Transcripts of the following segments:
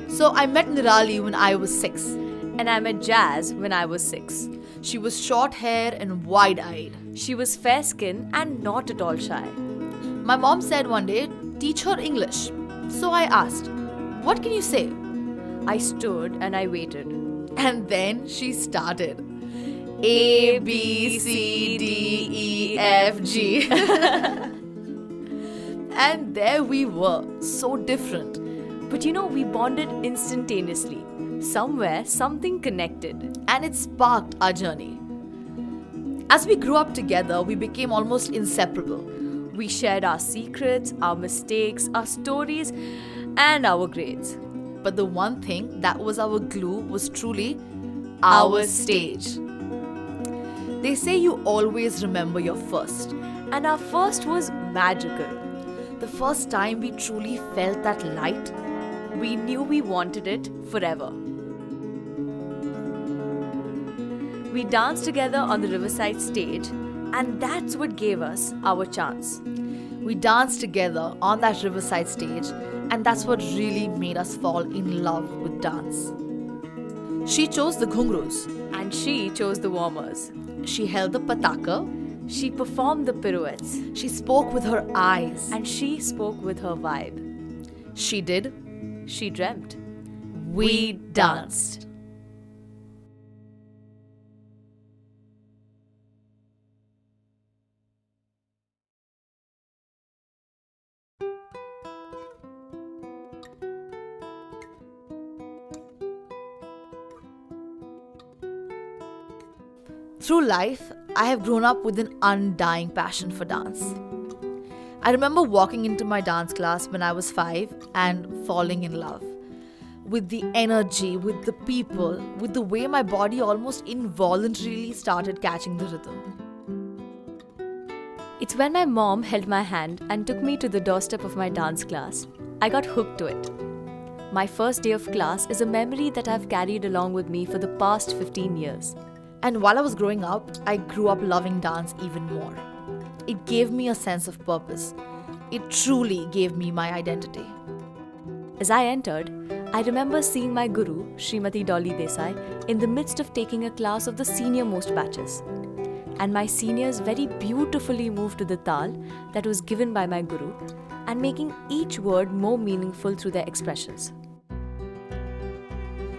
So I met Nirali when I was 6. And I met Jazz when I was 6. She was short hair and wide-eyed. She was fair skinned and not at all shy. My mom said one day, teach her English. So I asked, what can you say? I stood and I waited. And then she started. A, B, C, D, E, F, G. And there we were, so different. But we bonded instantaneously. Somewhere, something connected. And it sparked our journey. As we grew up together, we became almost inseparable. We shared our secrets, our mistakes, our stories, and our grades. But the one thing that was our glue was truly our stage. They say you always remember your first. And our first was magical. The first time we truly felt that light, we knew we wanted it forever. We danced together on the Riverside stage, and that's what gave us our chance. We danced together on that Riverside stage, and that's what really made us fall in love with dance. She chose the ghungroos. And she chose the warmers. She held the pataka. She performed the pirouettes. She spoke with her eyes. And she spoke with her vibe. She did. She dreamt. We danced. Through life, I have grown up with an undying passion for dance. I remember walking into my dance class when I was 5 and falling in love. With the energy, with the people, with the way my body almost involuntarily started catching the rhythm. It's when my mom held my hand and took me to the doorstep of my dance class. I got hooked to it. My first day of class is a memory that I've carried along with me for the past 15 years. And while I was growing up, I grew up loving dance even more. It gave me a sense of purpose. It truly gave me my identity. As I entered, I remember seeing my guru, Srimati Dolly Desai, in the midst of taking a class of the senior most batches. And my seniors very beautifully moved to the tal that was given by my guru and making each word more meaningful through their expressions.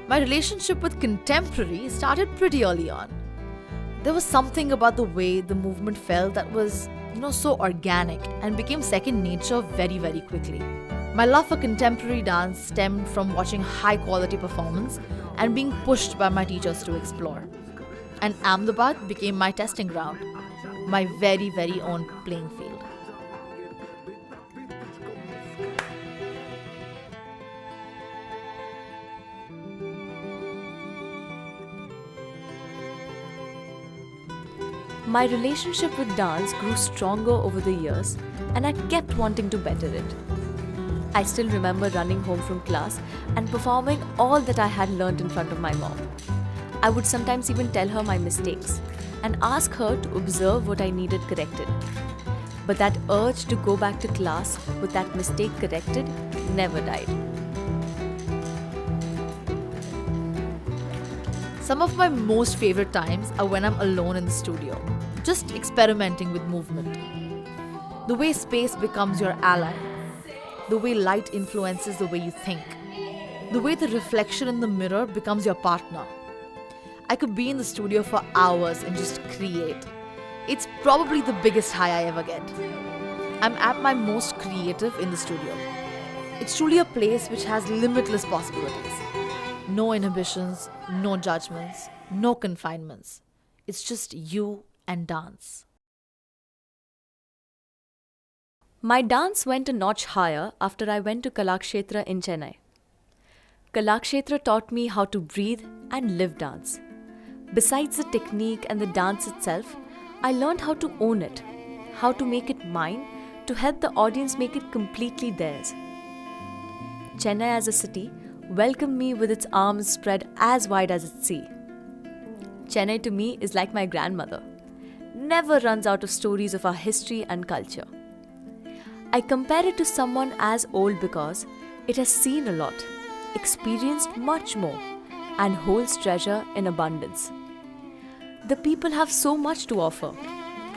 My relationship with contemporary started pretty early on. There was something about the way the movement felt that was, so organic and became second nature very, very quickly. My love for contemporary dance stemmed from watching high-quality performance and being pushed by my teachers to explore. And Ahmedabad became my testing ground, my very, very own playing field. My relationship with dance grew stronger over the years, and I kept wanting to better it. I still remember running home from class and performing all that I had learned in front of my mom. I would sometimes even tell her my mistakes and ask her to observe what I needed corrected. But that urge to go back to class with that mistake corrected never died. Some of my most favorite times are when I'm alone in the studio, just experimenting with movement. The way space becomes your ally, the way light influences the way you think, the way the reflection in the mirror becomes your partner. I could be in the studio for hours and just create. It's probably the biggest high I ever get. I'm at my most creative in the studio. It's truly a place which has limitless possibilities. No inhibitions, no judgments, no confinements. It's just you and dance. My dance went a notch higher after I went to Kalakshetra in Chennai. Kalakshetra taught me how to breathe and live dance. Besides the technique and the dance itself, I learned how to own it, how to make it mine, to help the audience make it completely theirs. Chennai as a city welcomed me with its arms spread as wide as its sea. Chennai to me is like my grandmother, never runs out of stories of our history and culture. I compare it to someone as old because it has seen a lot, experienced much more, and holds treasure in abundance. The people have so much to offer,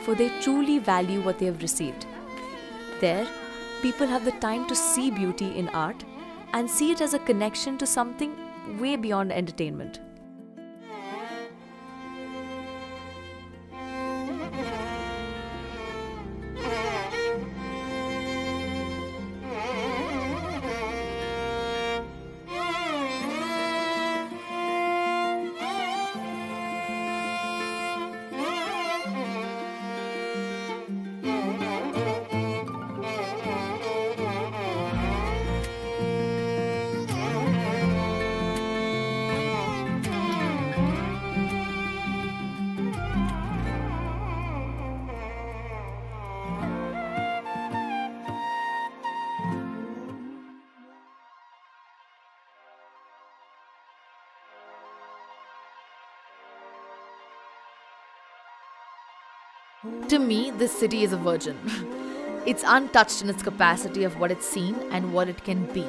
for they truly value what they have received. There, people have the time to see beauty in art and see it as a connection to something way beyond entertainment. To me, this city is a virgin. It's untouched in its capacity of what it's seen and what it can be.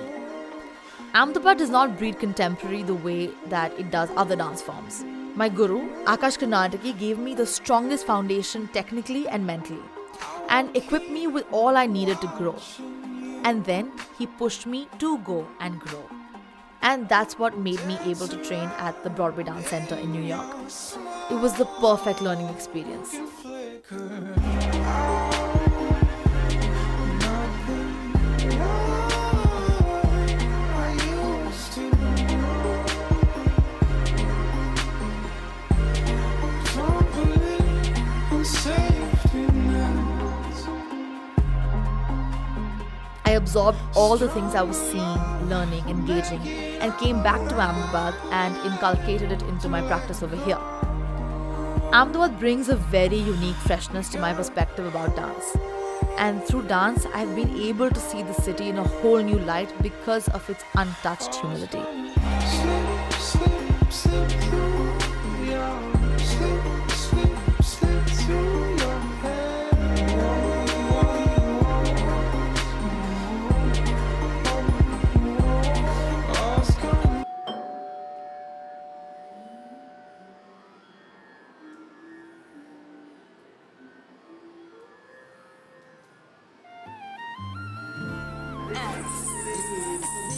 Ahmedabad does not breed contemporary the way that it does other dance forms. My guru, Akash Karnataki, gave me the strongest foundation technically and mentally, and equipped me with all I needed to grow. And then he pushed me to go and grow. And that's what made me able to train at the Broadway Dance Center in New York. It was the perfect learning experience. I absorbed all the things I was seeing, learning, engaging, and came back to Ahmedabad and inculcated it into my practice over here. Ahmedabad brings a very unique freshness to my perspective about dance. And through dance, I've been able to see the city in a whole new light because of its untouched humility.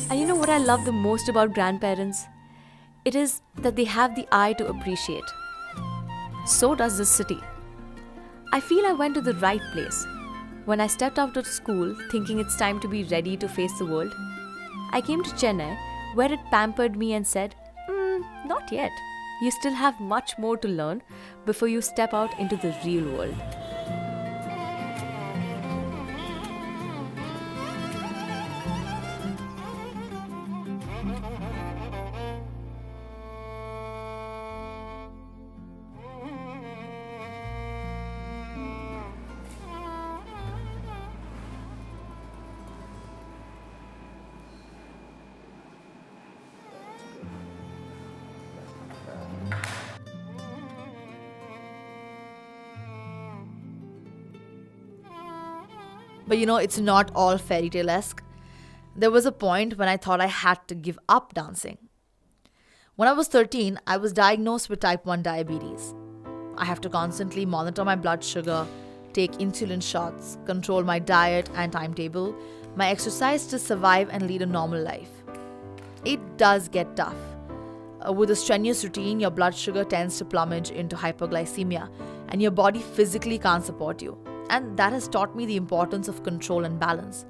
And you know what I love the most about grandparents? It is that they have the eye to appreciate. So does this city. I feel I went to the right place. When I stepped out of school thinking it's time to be ready to face the world, I came to Chennai where it pampered me and said, not yet. You still have much more to learn before you step out into the real world. But it's not all fairy tale-esque. There was a point when I thought I had to give up dancing. When I was 13, I was diagnosed with type 1 diabetes. I have to constantly monitor my blood sugar, take insulin shots, control my diet and timetable, my exercise to survive and lead a normal life. It does get tough. With a strenuous routine, your blood sugar tends to plummet into hyperglycemia and your body physically can't support you. And that has taught me the importance of control and balance.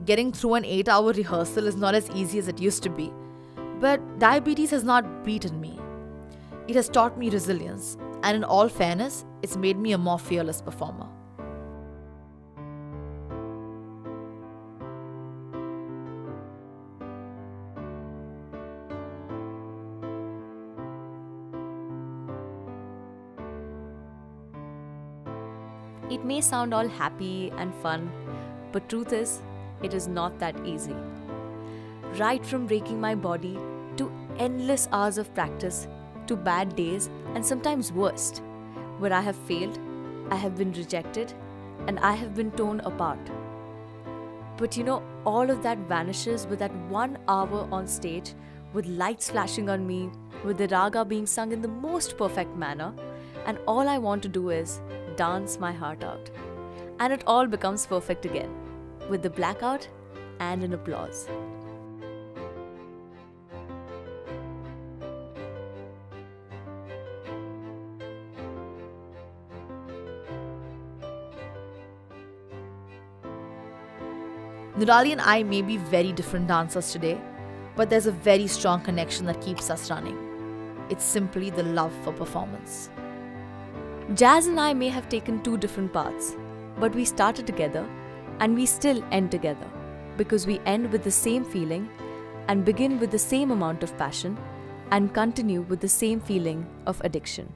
Getting through an 8-hour rehearsal is not as easy as it used to be. But diabetes has not beaten me. It has taught me resilience. And in all fairness, it's made me a more fearless performer. It may sound all happy and fun, but truth is, it is not that easy. Right from breaking my body to endless hours of practice to bad days and sometimes worst, where I have failed, I have been rejected, and I have been torn apart. But all of that vanishes with that 1 hour on stage, with lights flashing on me, with the raga being sung in the most perfect manner, and all I want to do is dance my heart out. And it all becomes perfect again, with the blackout and an applause. Nurali and I may be very different dancers today, but there's a very strong connection that keeps us running. It's simply the love for performance. Jazz and I may have taken 2 different paths, but we started together and we still end together because we end with the same feeling and begin with the same amount of passion and continue with the same feeling of addiction.